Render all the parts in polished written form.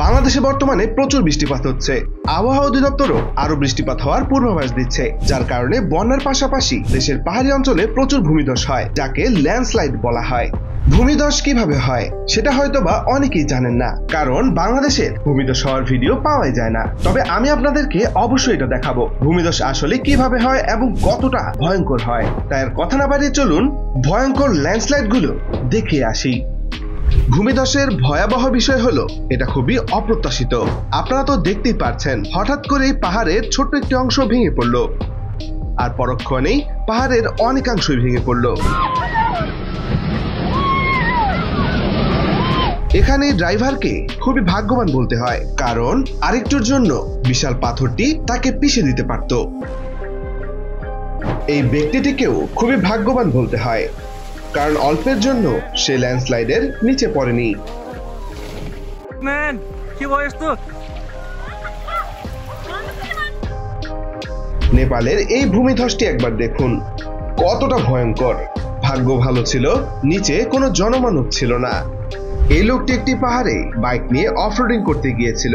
বাংলাদেশে বর্তমানে প্রচুর বৃষ্টিপাত হচ্ছে। আবহাওয়া অধিদপ্তরও আরো বৃষ্টিপাত হওয়ার পূর্বাভাস দিচ্ছে, যার কারণে বন্যার পাশাপাশি দেশের পাহাড়ি অঞ্চলে প্রচুর ভূমিধস হয়, যাকে ল্যান্ডস্লাইড বলা হয়। ভূমিধস কিভাবে হয় সেটা হয়তোবা অনেকেই জানেন না, কারণ বাংলাদেশের ভূমিধস হওয়ার ভিডিও পাওয়াই যায় না। তবে আমি আপনাদেরকে অবশ্যই এটা দেখাবো ভূমিধস আসলে কিভাবে হয় এবং কতটা ভয়ঙ্কর হয়। তাই আর কথা না বাড়িয়ে চলুন ভয়ঙ্কর ল্যান্ডস্লাইড গুলো দেখে আসি। ভূমিধসের ভয়াবহ বিষয় হলো এটা খুবই অপ্রত্যাশিত। আপনারা তো দেখতেই পাচ্ছেন, হঠাৎ করেই পাহাড়ের ছোট্ট একটি অংশ ভেঙে পড়লো, আর পরক্ষণেই পাহাড়ের অনেকাংশই ভেঙে পড়লো। এখানে ড্রাইভারকে খুবই ভাগ্যবান বলতে হয়, কারণ আরেকটুর জন্য বিশাল পাথরটি তাকে পিষে দিতে পারত। এই ব্যক্তিটিকেও খুবই ভাগ্যবান বলতে হয়, কারণ অল্পের জন্য সে ল্যান্ডস্লাইডের নিচে পড়েনি। নেপালের এই ভূমিধসটি একবার দেখুন, কতটা ভয়ঙ্কর। ভাগ্য ভালো ছিল নিচে কোনো জনমানব ছিল না। এই লোকটি একটি পাহাড়ে বাইক নিয়ে অফরোডিং করতে গিয়েছিল,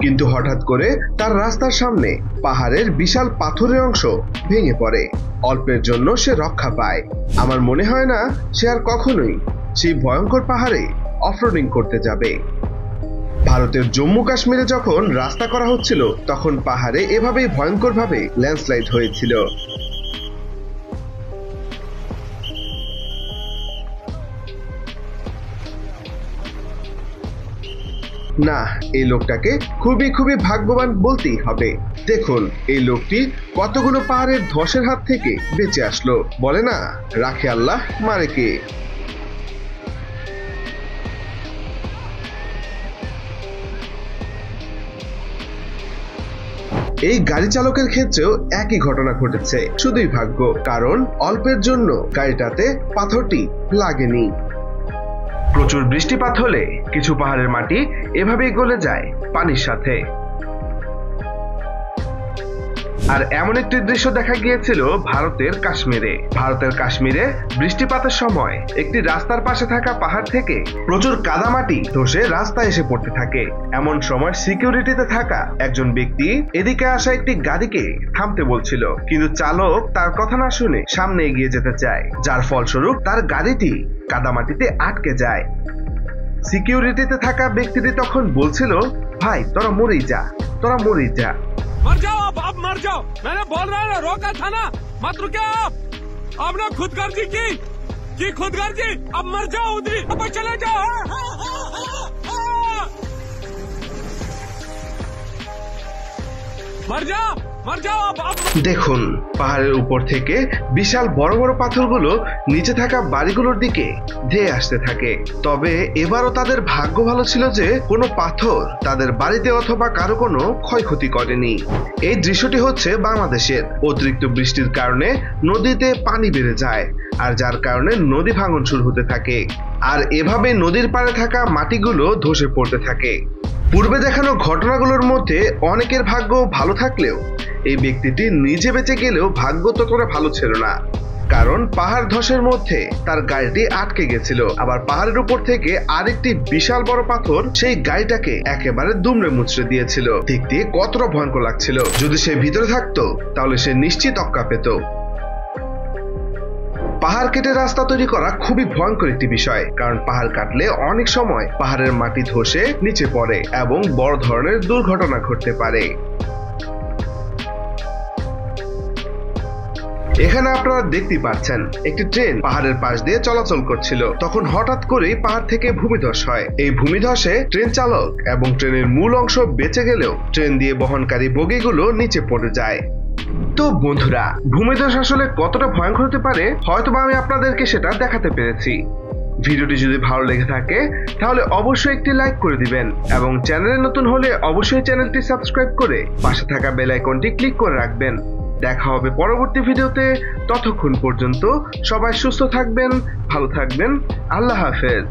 কিন্তু হঠাৎ করে তার রাস্তার সামনে পাহাড়ের বিশাল পাথরের অংশ ভেঙে পড়ে। অল্পের জন্য সে রক্ষা পায়। আমার মনে হয় না সে আর কখনোই সেই ভয়ঙ্কর পাহাড়ে অফরোডিং করতে যাবে। ভারতের জম্মু কাশ্মীরে যখন রাস্তা করা হচ্ছিল, তখন পাহাড়ে এভাবেই ভয়ঙ্করভাবে ল্যান্ডস্লাইড হয়েছিল। না, এই লোকটাকে খুবই ভাগ্যবান বলতেই হবে। দেখুন এই লোকটি কতগুলো পাহাড়ের ধসের হাত থেকে বেঁচে আসলো। বলে না, রাখে আল্লাহ মারে কে। এই গাড়ি চালকের ক্ষেত্রেও একই ঘটনা ঘটেছে, শুধুই ভাগ্য, কারণ অল্পের জন্য গাড়িটাতে পাথরটি লাগেনি। প্রচুর বৃষ্টিপাত হলে কিছু পাহাড়ের মাটি এভাবেই গলে যায় পানির সাথে। আর এমন একটি দৃশ্য দেখা গিয়েছিল ভারতের কাশ্মীরে বৃষ্টিপাতের সময় একটি রাস্তার পাশে থাকা পাহাড় থেকে প্রচুর কাদামাটি ধসে রাস্তায় এসে পড়তে থাকে। এমন সময় সিকিউরিটিতে থাকা একজন ব্যক্তি এদিকে আসা একটি গাড়িকে থামতে বলছিল, কিন্তু চালক তার কথা না শুনে সামনে এগিয়ে যেতে চায়, যার ফলস্বরূপ তার গাড়িটি কাদামাটিতে আটকে যায়। সিকিউরিটিতে থাকা ব্যক্তিটি তখন বলছিল, ভাই তোরা মরেই যা। मर जाओ, अब मर जाओ। मैंने बोल रहा है ना, रोका था ना, मत रुके आप। आपने खुदगर्जी की खुदगर्जी। अब मर जाओ, उधरी अब चले जाओ। मर जाओ দেখুন পাহাড়ের উপর থেকে বিশাল বড় বড় পাথরগুলো নিচে থাকা বাড়িগুলোর দিকে ধেয়ে আসতে থাকে। তবে এবারও তাদের ভাগ্য ভালো ছিল যে কোনো পাথর তাদের বাড়িতে অথবা কারো কোনো ক্ষয়ক্ষতি করেনি। এই দৃশ্যটি হচ্ছে বাংলাদেশের। অতিরিক্ত বৃষ্টির কারণে নদীতে পানি বেড়ে যায়, আর যার কারণে নদী ভাঙন শুরু হতে থাকে, আর এভাবে নদীর পাড়ে থাকা মাটিগুলো ধসে পড়তে থাকে। পূর্বে দেখানো ঘটনাগুলোর মধ্যে অনেকের ভাগ্য ভালো থাকলেও এই ব্যক্তিটি নিজে বেঁচে গেলেও ভাগ্য ততটা ভালো ছিল না, কারণ পাহাড় ধসের মধ্যে তার গাড়িটি আটকে গেছিল। আবার পাহাড়ের উপর থেকে আরেকটি বিশাল বড় পাথর সেই গাড়িটাকে একেবারে দুমড়ে মুচড়ে দিয়েছিল। দেখতে কতটা ভয়ঙ্কর লাগছিল। যদি সে ভিতরে থাকতো তাহলে সে নিশ্চিত অক্কা পেত। পাহাড় কেটে রাস্তা তৈরি করা খুবই ভয়ঙ্কর একটি বিষয়, কারণ পাহাড় কাটলে অনেক সময় পাহাড়ের মাটি ধসে নিচে পড়ে এবং বড় ধরনের দুর্ঘটনা ঘটতে পারে। এখানে আপনারা দেখতে পাচ্ছেন একটি ট্রেন পাহাড়ের পাশ দিয়ে চলাচল করছিল, তখন হঠাৎ করেই পাহাড় থেকে ভূমিধস হয়। এই ভূমিধসে ট্রেন চালক এবং ট্রেনের মূল অংশ বেঁচে গেলেও ট্রেন দিয়ে বহনকারী বগিগুলো নিচে পড়ে যায়। তো বন্ধুরা, ভূমিধস আসলে কতটা ভয়ঙ্কর হতে পারে হয়তোবা আমি আপনাদেরকে সেটা দেখাতে পেরেছি। ভিডিওটি যদি ভালো লেগে থাকে তাহলে অবশ্যই একটি লাইক করে দিবেন, এবং চ্যানেলে নতুন হলে অবশ্যই চ্যানেলটি সাবস্ক্রাইব করে পাশে থাকা বেল আইকনটি ক্লিক করে রাখবেন। দেখা হবে পরবর্তী ভিডিওতে। ততক্ষণ পর্যন্ত সবাই সুস্থ থাকবেন, ভালো থাকবেন। আল্লাহ হাফেজ।